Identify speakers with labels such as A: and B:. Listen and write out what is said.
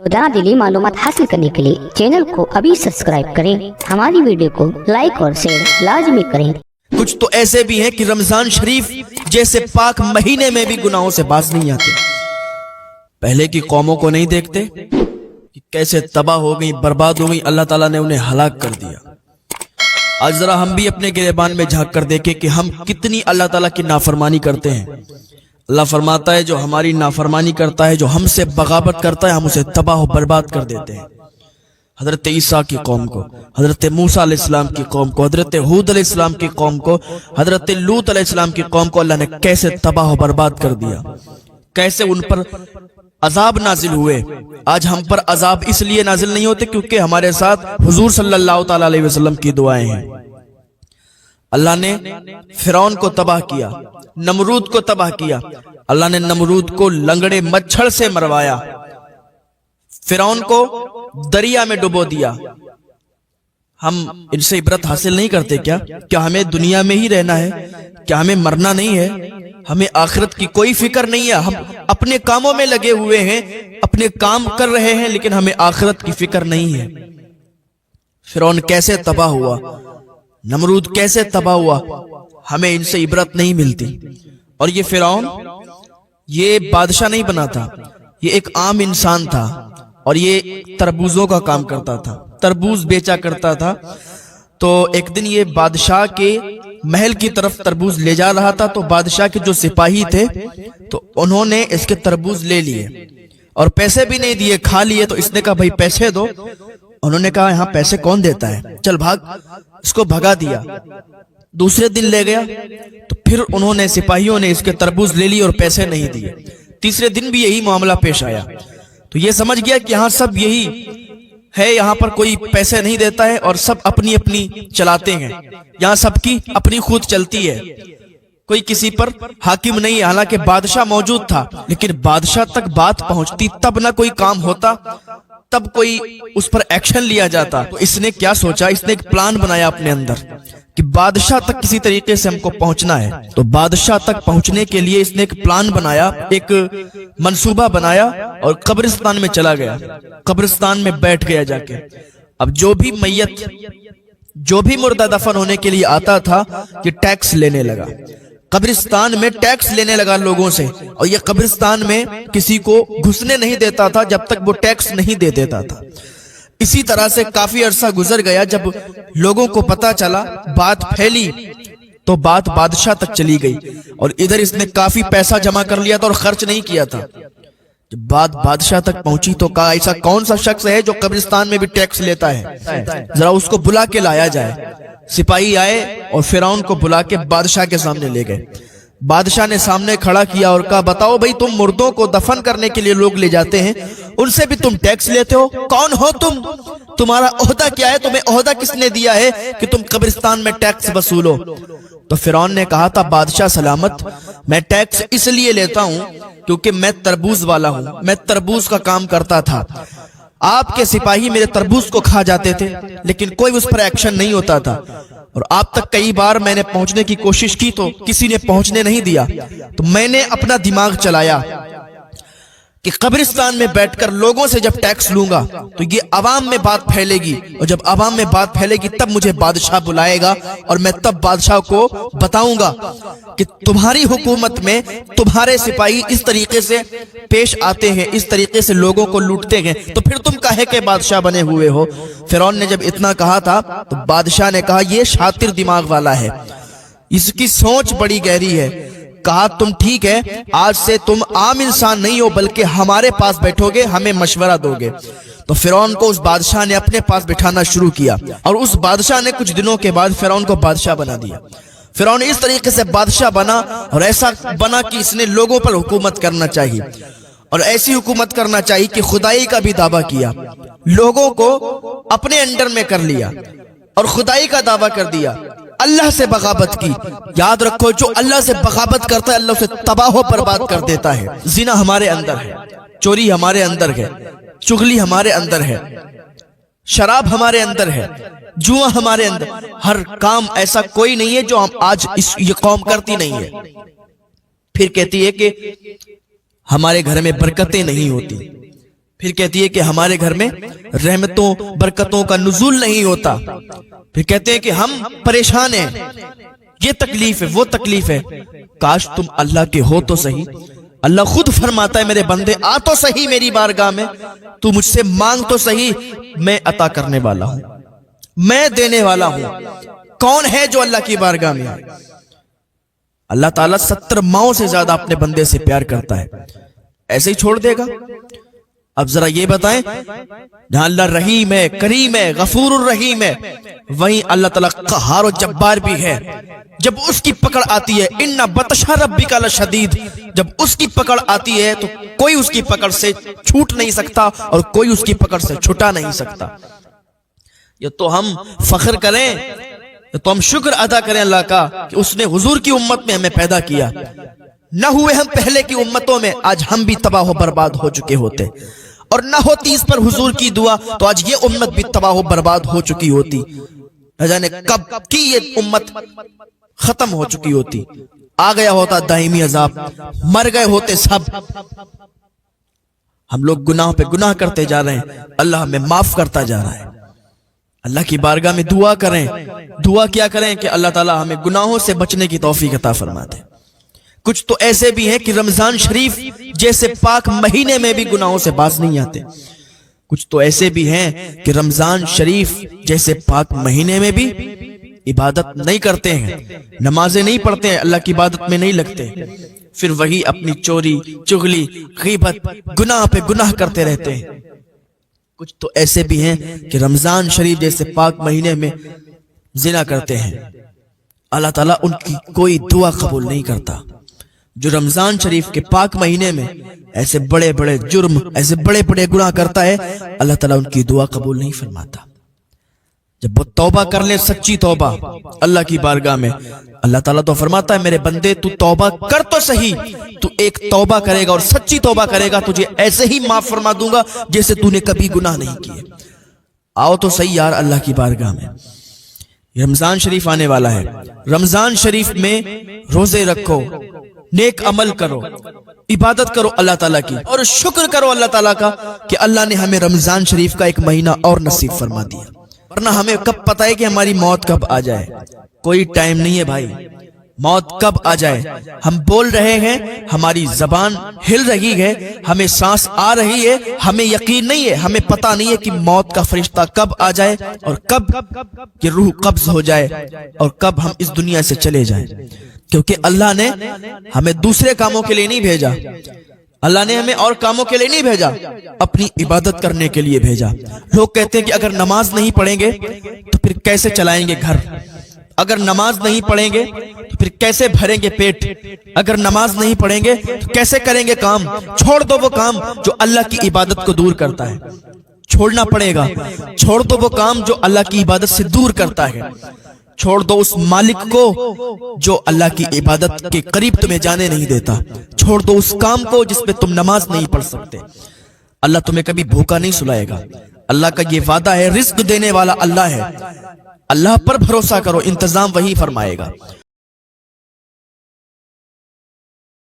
A: रोजाना दिली मालूमात हासिल करने के लिए चैनल को अभी सब्सक्राइब करें। हमारी वीडियो को लाइक और शेयर लाजमी करें।
B: कुछ तो ऐसे भी हैं कि रमजान शरीफ जैसे पाक महीने में भी गुनाहों से बाज नहीं आते। पहले की कौमों को नहीं देखते कि कैसे तबाह हो गई, बर्बाद हो गई, अल्लाह ताला ने उन्हें हलाक कर दिया। आज जरा हम भी अपने गिरेबान में झांक कर देखें कि हम कितनी अल्लाह ताला की नाफरमानी करते हैं। अल्लाह फरमाता है जो हमारी नाफरमानी करता है, जो हमसे बगावत करता है, हम उसे तबाह और बर्बाद कर देते हैं। हजरत ईसा की कौम को, हजरत मूसा अलैहिस्सलाम की कौम को, हजरत हूद अलैहिस्सलाम की कौम को, हजरत लूत अलैहिस्सलाम की कौम को अल्लाह ने कैसे तबाह और बर्बाद कर दिया, कैसे उन पर अजाब नाजिल हुए। आज हम पर अजाब इसलिए नाजिल नहीं होते क्योंकि हमारे साथ हुजूर सल्लल्लाहु ताला अलैहि वसल्लम की दुआएं हैं। अल्लाह ने फिरौन को तबाह किया, नमरूद को तबाह किया। अल्लाह ने नमरूद को लंगड़े मच्छर से मरवाया, फिरौन को दरिया में डुबो दिया। हम इनसे इबरत हासिल नहीं करते क्या? क्या हमें दुनिया में ही रहना है? क्या हमें मरना नहीं है? हमें आखिरत की कोई फिक्र नहीं है। हम अपने कामों में लगे हुए हैं, अपने काम कर रहे हैं, लेकिन हमें आखिरत की फिक्र नहीं है। फिरौन कैसे तबाह हुआ, नमरूद कैसे तबाह हुआ, हमें इनसे इबरत नहीं मिलती। और ये फिरौन ये बादशाह नहीं बना था, ये एक आम इंसान था और ये तरबूजों का काम करता था, तरबूज बेचा करता था। तो एक दिन ये बादशाह के महल की तरफ तरबूज ले जा रहा था, तो बादशाह के जो सिपाही थे तो उन्होंने इसके तरबूज ले लिए और पैसे भी नहीं दिए, खा लिए। तो इसने कहा भाई पैसे दो। उन्होंने कहा यहाँ पैसे कौन देता है, चल भाग। इसको भगा दिया। दूसरे दिन ले गया तो फिर उन्होंने, सिपाहियों ने इसके तरबूज ले लिए और पैसे नहीं दिए। तीसरे दिन भी यही मामला पेश आया। तो ये समझ गया कि यहाँ सब यही है, यहाँ पर कोई पैसे नहीं देता है और सब अपनी अपनी चलाते हैं, यहाँ सबकी अपनी खुद चलती है, कोई किसी पर हाकिम नहीं है। हालांकि बादशाह मौजूद था, लेकिन बादशाह तक बात पहुंचती तब ना कोई काम होता, तब कोई उस पर एक्शन लिया जाता। तो इसने क्या सोचा, इसने एक प्लान बनाया अपने अंदर कि बादशाह तक किसी तरीके से हमको पहुंचना है। तो बादशाह तक पहुंचने के लिए इसने एक प्लान बनाया, एक मंसूबा बनाया और कब्रिस्तान में चला गया, कब्रिस्तान में बैठ गया जाके। अब जो भी मैयत, जो भी मुर्दा दफन होने के लिए आता था, ये टैक्स लेने लगा, कब्रिस्तान में टैक्स लेने लगा लोगों से। और ये कब्रिस्तान में किसी को घुसने नहीं देता था जब तक वो टैक्स नहीं दे देता था। इसी तरह से काफी अरसा गुजर गया। जब लोगों को पता चला, बात फैली, तो बात बादशाह तक चली गई और इधर इसने काफी पैसा जमा कर लिया था और खर्च नहीं किया था। जब बात बादशाह तक पहुंची तो कहा ऐसा कौन सा शख्स है जो कब्रिस्तान में भी टैक्स लेता है, जरा उसको बुला के लाया जाए। सिपाही आए और फिरौन को बुला के बादशाह के सामने ले गए। बादशाह ने सामने खड़ा किया और कहा बताओ भाई, तुम मुर्दों को दफन करने के लिए लोग ले जाते हैं, उनसे भी तुम टैक्स लेते हो, कौन हो तुम, तुम्हारा ओहदा क्या है, तुम्हें ओहदा किसने दिया है कि तुम कब्रिस्तान में टैक्स वसूलो? तो फिरौन ने कहा था बादशाह सलामत, मैं टैक्स इसलिए लेता हूं क्योंकि मैं तरबूज वाला हूं, मैं तरबूज का काम करता था। आपके सिपाही मेरे तरबूज को खा जाते थे, लेकिन कोई उस पर एक्शन नहीं होता था। और आप तक कई बार मैंने पहुंचने की कोशिश की तो किसी ने पहुंचने नहीं दिया। तो मैंने अपना दिमाग चलाया कि कब्रिस्तान में बैठकर लोगों से जब टैक्स लूंगा तो ये अवाम में बात फैलेगी, और जब अवाम में बात फैलेगी तब मुझे बादशाह बुलाएगा और मैं तब बादशाह को बताऊंगा कि तुम्हारी हुकूमत में तुम्हारे सिपाही इस तरीके से पेश आते हैं, इस तरीके से लोगों को लूटते हैं, तो फिर तुम काहे के बादशाह बने हुए हो। फिरौन ने जब इतना कहा था तो बादशाह ने कहा ये शातिर दिमाग वाला है, इसकी सोच बड़ी गहरी है। कहा तुम ठीक है, आज से तुम आम इंसान नहीं हो बल्कि हमारे पास बैठोगे, हमें मशवरा दोगे। तो फिरौन को उस बादशाह ने अपने पास बिठाना शुरू किया और उस बादशाह ने कुछ दिनों के बाद फिरौन को बादशाह बना दिया। फिरौन इस तरीके से बादशाह बना और ऐसा बना कि इसने लोगों पर हुकूमत करना चाहिए और ऐसी हुकूमत करना चाहिए कि खुदाई का भी दावा किया, लोगों को अपने अंडर में कर लिया और खुदाई का दावा कर दिया, अल्लाह से बगावत की। याद रखो, जो अल्लाह से बगावत करता है अल्लाह उसे तबाह बर्बाद कर देता है। जिना हमारे अंदर है, चोरी हमारे अंदर है, चुगली हमारे अंदर है, शराब हमारे अंदर है, जुआ हमारे अंदर, हर काम ऐसा कोई नहीं है जो हम आज ये कौम करती नहीं है। फिर कहती है कि हमारे घर में बरकतें नहीं होती, پھر کہتی ہے کہ ہمارے گھر میں رحمتوں برکتوں کا نزول نہیں ہوتا. پھر کہتے ہیں کہ ہم پریشان ہیں, یہ تکلیف ہے وہ تکلیف ہے. کاش تم اللہ کے ہو تو صحیح. اللہ خود فرماتا ہے میرے بندے آ تو صحیح میری بارگاہ میں, تو مجھ سے مانگ تو صحیح, میں عطا کرنے والا ہوں, میں دینے والا ہوں. کون ہے جو اللہ کی بارگاہ میں؟ اللہ تعالیٰ 70 ماؤں سے زیادہ اپنے بندے سے پیار کرتا ہے, ایسے ہی چھوڑ دے گا؟ اب ذرا یہ بتائیں, جہاں اللہ رحیم ہے, کریم ہے, غفور الرحیم ہے, وہیں اللہ تعالیٰ قہار و جبار بھی ہے. جب اس کی پکڑ آتی ہے, ان بطش ربک لشدید, جب اس کی پکڑ آتی ہے تو کوئی اس کی پکڑ سے چھوٹ نہیں سکتا اور کوئی اس کی پکڑ سے چھٹا نہیں سکتا. یہ تو ہم فخر کریں, تو ہم شکر ادا کریں اللہ کا کہ اس نے حضور کی امت میں ہمیں پیدا کیا. نہ ہوئے ہم پہلے کی امتوں میں, آج ہم بھی تباہ و برباد ہو چکے ہوتے, اور نہ ہوتی اس پر حضور کی دعا تو آج یہ امت بھی تباہ و برباد ہو چکی ہوتی. نہ جانے کب کی یہ امت ختم ہو چکی ہوتی, آ گیا ہوتا دائمی عذاب, مر گئے ہوتے سب. ہم لوگ گناہ پہ گناہ کرتے جا رہے ہیں, اللہ ہمیں معاف کرتا جا رہا ہے. اللہ کی بارگاہ میں دعا کریں. دعا کیا کریں کہ اللہ تعالی ہمیں گناہوں سے بچنے کی توفیق عطا فرما دے. کچھ تو ایسے بھی ہیں کہ رمضان شریف جیسے پاک مہینے میں بھی گناہوں سے باز نہیں آتے. کچھ تو ایسے بھی ہیں کہ رمضان شریف جیسے پاک مہینے میں بھی عبادت نہیں کرتے ہیں, نمازیں نہیں پڑھتے ہیں, اللہ کی عبادت میں نہیں لگتے, پھر وہی اپنی چوری چغلی غیبت گناہ پہ گناہ کرتے رہتے ہیں. کچھ تو ایسے بھی ہیں کہ رمضان شریف جیسے پاک مہینے میں زنا کرتے ہیں, اللہ تعالیٰ ان کی کوئی دعا قبول نہیں کرتا. جو رمضان شریف کے پاک مہینے میں ایسے بڑے بڑے جرم, ایسے بڑے بڑے گناہ کرتا ہے, اللہ تعالیٰ ان کی دعا قبول نہیں فرماتا. جب وہ توبہ کر لیں, سچی توبہ اللہ کی بارگاہ میں, اللہ تعالیٰ تو فرماتا ہے میرے بندے تو توبہ کر تو صحیح, تو ایک توبہ کرے گا اور سچی توبہ کرے گا, تجھے ایسے ہی معاف فرما دوں گا جیسے تو نے کبھی گناہ نہیں کیے. آؤ تو صحیح یار اللہ کی بارگاہ میں. رمضان شریف آنے والا ہے, رمضان شریف میں روزے رکھو, نیک عمل کرو, عبادت کرو اللہ تعالیٰ کی, اور شکر کرو اللہ تعالیٰ کا کہ اللہ نے ہمیں رمضان شریف کا ایک مہینہ اور نصیب فرما دیا. ورنہ ہمیں کب پتہ ہے کہ ہماری موت کب آ جائے؟ کوئی ٹائم نہیں ہے بھائی, موت کب آ جائے. ہم بول رہے ہیں, ہماری زبان ہل رہی ہے, ہمیں سانس آ رہی ہے, ہمیں یقین نہیں ہے, ہمیں پتہ نہیں ہے کہ موت کا فرشتہ کب آ جائے اور کب کہ روح قبض ہو جائے اور کب ہم اس دنیا سے چلے جائیں. کیونکہ اللہ نے ہمیں دوسرے کاموں کے لیے نہیں بھیجا, اللہ نے ہمیں اور کاموں کے لیے نہیں بھیجا, اپنی عبادت کرنے کے لیے بھیجا. لوگ کہتے ہیں کہ اگر نماز نہیں پڑھیں گے تو پھر کیسے چلائیں گے گھر, اگر نماز نہیں پڑھیں گے تو پھر کیسے بھریں گے پیٹ, اگر نماز نہیں پڑھیں گے تو کیسے کریں گے کام. چھوڑ دو وہ کام جو اللہ کی عبادت کو دور کرتا ہے, چھوڑنا پڑے گا. چھوڑ دو وہ کام جو اللہ کی عبادت سے دور کرتا ہے. چھوڑ دو اس مالک کو جو اللہ کی عبادت کے قریب تمہیں جانے نہیں دیتا. چھوڑ دو اس کام کو جس میں تم نماز نہیں پڑھ سکتے. اللہ تمہیں کبھی بھوکا نہیں سلائے گا. اللہ کا یہ وعدہ ہے, رزق دینے والا اللہ ہے. اللہ پر بھروسہ کرو, انتظام وہی فرمائے گا.